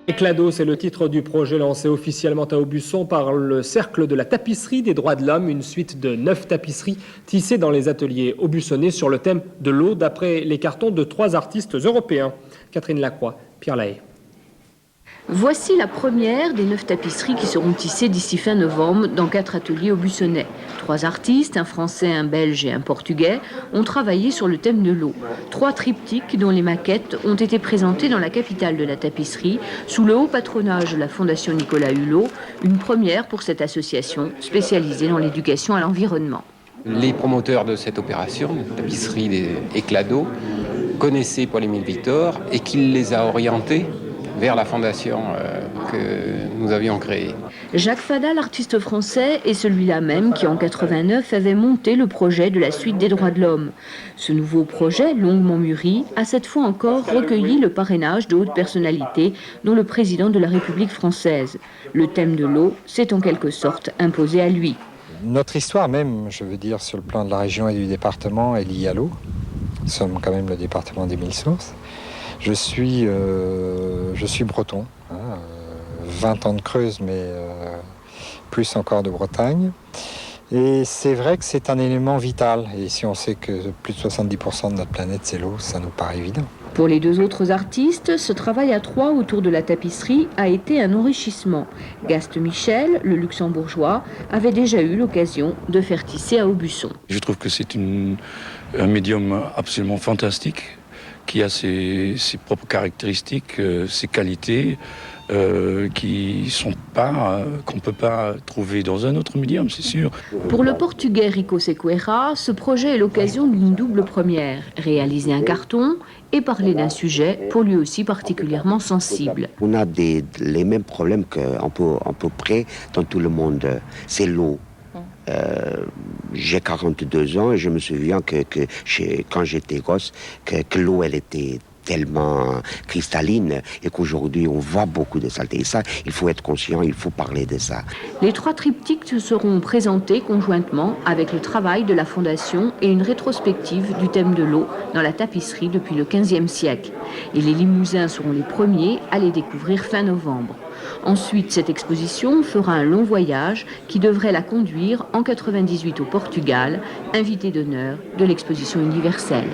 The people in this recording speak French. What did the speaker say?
Éclado, c'est le titre du projet lancé officiellement à Aubusson par le Cercle de la tapisserie des droits de l'homme, une suite de 9 tapisseries tissées dans les ateliers aubussonnais sur le thème de l'eau, d'après les cartons de 3 artistes européens. Catherine Lacroix, Pierre Lahaye. Voici la première des 9 tapisseries qui seront tissées d'ici fin novembre dans 4 ateliers aubussonnais. 3 artistes, un Français, un Belge et un Portugais, ont travaillé sur le thème de l'eau. 3 triptyques dont les maquettes ont été présentées dans la capitale de la tapisserie sous le haut patronage de la Fondation Nicolas Hulot, une première pour cette association spécialisée dans l'éducation à l'environnement. Les promoteurs de cette opération, tapisserie des Éclado, connaissaient Paul-Émile Victor et qu'il les a orientés vers la fondation que nous avions créée. Jacques Fada, l'artiste français, est celui-là même qui, en 89, avait monté le projet de la suite des droits de l'homme. Ce nouveau projet, longuement mûri, a cette fois encore recueilli le parrainage de hautes personnalités, dont le président de la République française. Le thème de l'eau s'est en quelque sorte imposé à lui. Notre histoire même, je veux dire, sur le plan de la région et du département, est liée à l'eau. Nous sommes quand même le département des 1000 sources. Je suis breton, 20 ans de Creuse, mais plus encore de Bretagne. Et c'est vrai que c'est un élément vital. Et si on sait que plus de 70% de notre planète, c'est l'eau, ça nous paraît évident. Pour les 2 autres artistes, ce travail à 3 autour de la tapisserie a été un enrichissement. Gast Michel, le luxembourgeois, avait déjà eu l'occasion de faire tisser à Aubusson. Je trouve que c'est un médium absolument fantastique, qui a ses propres caractéristiques, ses qualités, qu'on ne peut pas trouver dans un autre médium, c'est sûr. Pour le Portugais Rico Sequeira, ce projet est l'occasion d'une double première. Réaliser un carton et parler d'un sujet pour lui aussi particulièrement sensible. On a les mêmes problèmes qu'à peu près dans tout le monde, c'est l'eau. J'ai 42 ans et je me souviens que quand j'étais gosse, que l'eau, elle était tellement cristalline et qu'aujourd'hui on voit beaucoup de saleté. Et ça, il faut être conscient, il faut parler de ça. Les 3 triptyques seront présentés conjointement avec le travail de la Fondation et une rétrospective du thème de l'eau dans la tapisserie depuis le XVe siècle. Et les Limousins seront les premiers à les découvrir fin novembre. Ensuite, cette exposition fera un long voyage qui devrait la conduire en 98 au Portugal, invité d'honneur de l'exposition universelle.